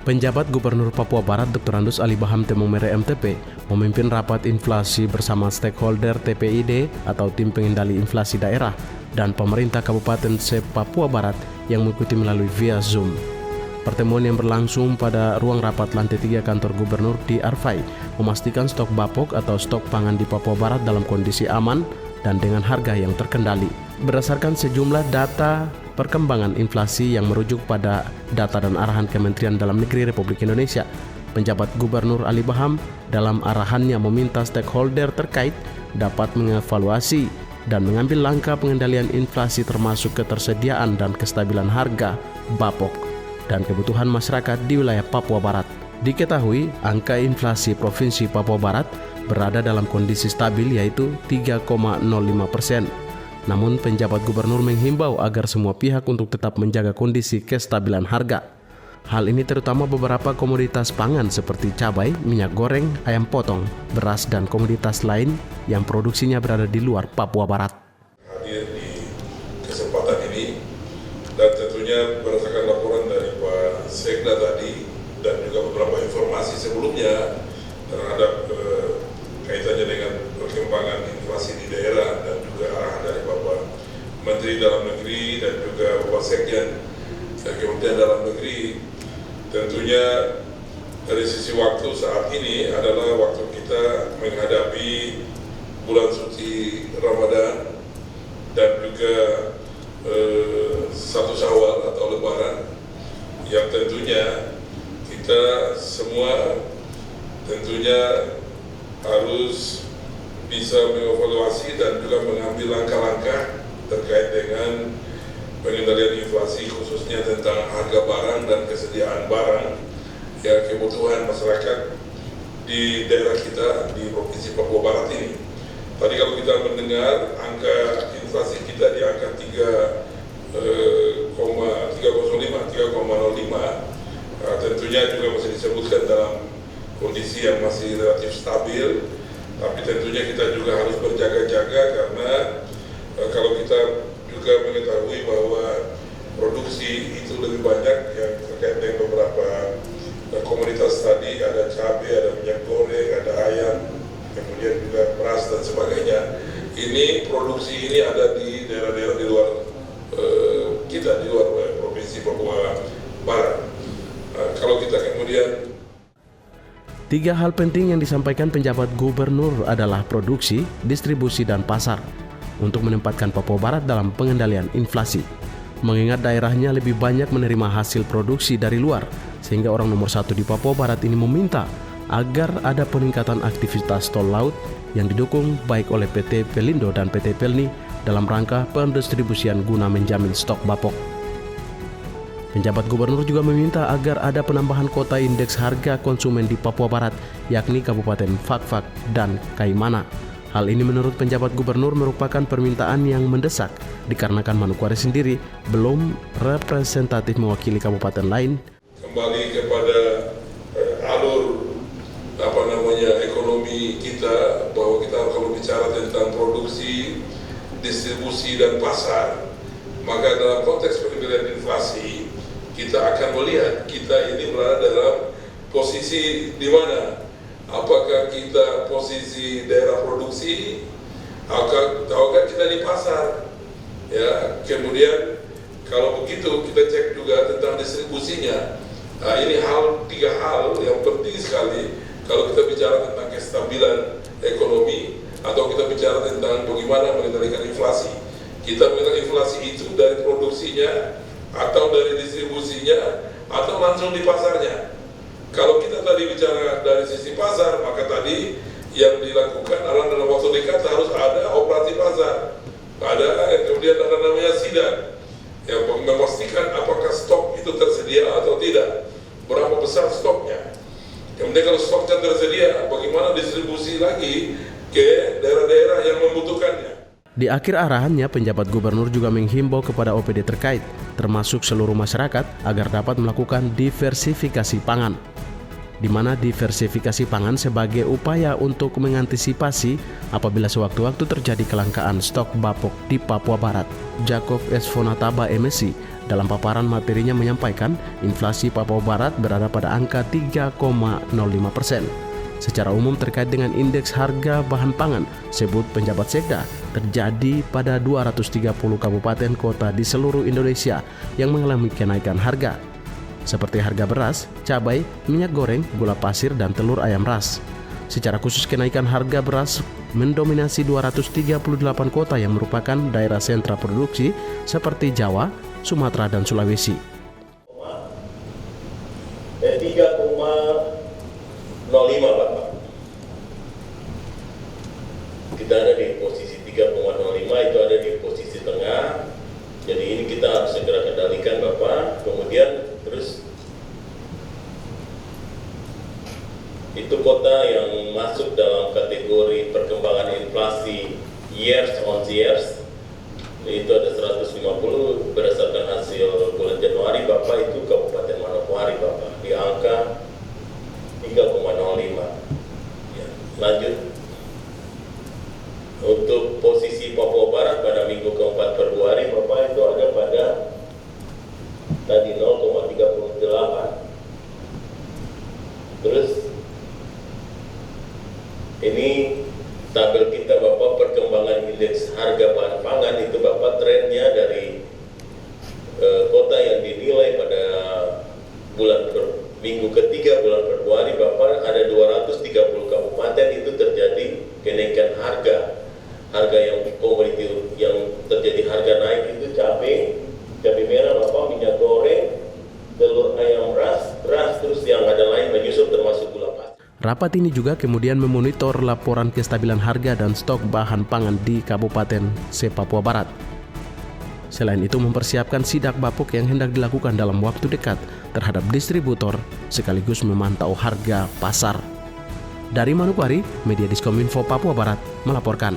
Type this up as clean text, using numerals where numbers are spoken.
Penjabat Gubernur Papua Barat Dr. Andus Ali Baham Temomere MTP memimpin rapat inflasi bersama stakeholder TPID atau Tim Pengendali Inflasi Daerah dan pemerintah Kabupaten Papua Barat yang mengikuti melalui via Zoom. Pertemuan yang berlangsung pada ruang rapat lantai 3 kantor gubernur di Arfai memastikan stok bapok atau stok pangan di Papua Barat dalam kondisi aman dan dengan harga yang terkendali. Berdasarkan sejumlah data perkembangan inflasi yang merujuk pada data dan arahan Kementerian Dalam Negeri Republik Indonesia, penjabat Gubernur Ali Baham dalam arahannya meminta stakeholder terkait dapat mengevaluasi dan mengambil langkah pengendalian inflasi termasuk ketersediaan dan kestabilan harga bapok dan kebutuhan masyarakat di wilayah Papua Barat. Diketahui angka inflasi Provinsi Papua Barat berada dalam kondisi stabil yaitu 3,05%. Namun penjabat gubernur menghimbau agar semua pihak untuk tetap menjaga kondisi kestabilan harga. Hal ini terutama beberapa komoditas pangan seperti cabai, minyak goreng, ayam potong, beras, dan komoditas lain yang produksinya berada di luar Papua Barat. Hadir di kesempatan ini dan tentunya berdasarkan laporan dari Pak Sekda tadi dan juga beberapa informasi sebelumnya terhadap kaitannya dengan perkembangan inflasi di daerah dan juga arahan dari Bapak Menteri Dalam Negeri dan juga Bapak Sekjen Kementerian Dalam Negeri. Tentunya dari sisi waktu saat ini adalah waktu kita menghadapi bulan suci Ramadan dan juga 1 Syawal atau Lebaran yang tentunya kita semua tentunya harus bisa mengevaluasi dan juga mengambil langkah-langkah terkait dengan pengendalian inflasi khususnya tentang harga barang dan kesediaan barang ya kebutuhan masyarakat di daerah kita di Provinsi Papua Barat ini. Tadi kalau kita mendengar angka inflasi kita di angka 3,05, tentunya juga masih disebutkan dalam kondisi yang masih relatif stabil, tapi tentunya kita juga harus berjaga-jaga karena kalau kita juga mengetahui bahwa produksi itu lebih banyak yang terkait dengan beberapa komoditas tadi, ada cabai, ada minyak goreng, ada ayam, kemudian juga beras dan sebagainya. Ini produksi ini ada di daerah-daerah di luar kita, di luar Provinsi Papua Barat. Kalau kita kemudian 3 hal penting yang disampaikan penjabat gubernur adalah produksi, distribusi, dan pasar untuk menempatkan Papua Barat dalam pengendalian inflasi. Mengingat daerahnya lebih banyak menerima hasil produksi dari luar, sehingga orang nomor 1 di Papua Barat ini meminta agar ada peningkatan aktivitas tol laut yang didukung baik oleh PT Pelindo dan PT Pelni dalam rangka pendistribusian guna menjamin stok bapok. Penjabat gubernur juga meminta agar ada penambahan kota indeks harga konsumen di Papua Barat, yakni Kabupaten Fakfak dan Kaimana. Hal ini menurut penjabat gubernur merupakan permintaan yang mendesak, dikarenakan Manokwari sendiri belum representatif mewakili kabupaten lain. Kembali kepada alur ekonomi kita, bahwa kita kalau bicara tentang produksi, distribusi, dan pasar, maka dalam konteks pengendalian inflasi, kita akan melihat kita ini berada dalam posisi di mana. Apakah kita posisi daerah produksi, ataukah kita di pasar? Ya, kemudian kalau begitu kita cek juga tentang distribusinya. Nah, ini 3 hal yang penting sekali kalau kita bicara tentang kestabilan ekonomi atau kita bicara tentang bagaimana mengendalikan inflasi. Kita mengendalikan inflasi itu dari produksinya, atau dari distribusinya, atau langsung di pasarnya. Kalau kita tadi bicara dari sisi pasar, maka tadi yang dilakukan adalah dalam waktu dekat harus ada operasi pasar, kemudian ada namanya sidak yang memastikan apakah stok itu tersedia atau tidak, berapa besar stoknya. Kemudian kalau stoknya tersedia, bagaimana distribusi lagi ke daerah-daerah yang membutuhkannya. Di akhir arahannya, penjabat gubernur juga menghimbau kepada OPD terkait, termasuk seluruh masyarakat, agar dapat melakukan diversifikasi pangan. di mana diversifikasi pangan sebagai upaya untuk mengantisipasi apabila sewaktu-waktu terjadi kelangkaan stok bapok di Papua Barat. Jacob S. Fonataba MSc dalam paparan materinya menyampaikan inflasi Papua Barat berada pada angka 3,05%. Secara umum terkait dengan indeks harga bahan pangan, sebut penjabat Sekda, terjadi pada 230 kabupaten kota di seluruh Indonesia yang mengalami kenaikan harga, seperti harga beras, cabai, minyak goreng, gula pasir, dan telur ayam ras. Secara khusus kenaikan harga beras mendominasi 238 kota yang merupakan daerah sentra produksi seperti Jawa, Sumatera, dan Sulawesi. 3,05 Bapak. Kita ada di posisi 3,05, itu ada di posisi tengah. Jadi ini kita harus segera kendalikan Bapak. Kemudian terus itu kota yang masuk dalam kategori perkembangan inflasi years on years, itu ada 150 berdasarkan hasil bulan Januari Bapak, itu Kabupaten Manokwari Bapak di angka 3,05. Ya, lanjut. Untuk posisi Papua Barat pada minggu keempat Februari Bapak itu ada pada tadi 0,38. Terus ini tabel kita Bapak, perkembangan indeks harga bahan pangan itu Bapak, trennya dari kota yang dinilai pada minggu ketiga bulan Februari Bapak, ada 230 kabupaten itu terjadi kenaikan harga yang komoditi yang terjadi harga naik itu cabai merah Bapak, minyak goreng, telur ayam ras, beras, terus yang ada lain menyusul termasuk gula pasir. Rapat ini juga kemudian memonitor laporan kestabilan harga dan stok bahan pangan di Kabupaten se-Papua Barat. Selain itu mempersiapkan sidak bapok yang hendak dilakukan dalam waktu dekat terhadap distributor sekaligus memantau harga pasar. Dari Manokwari, Media Diskominfo Papua Barat melaporkan.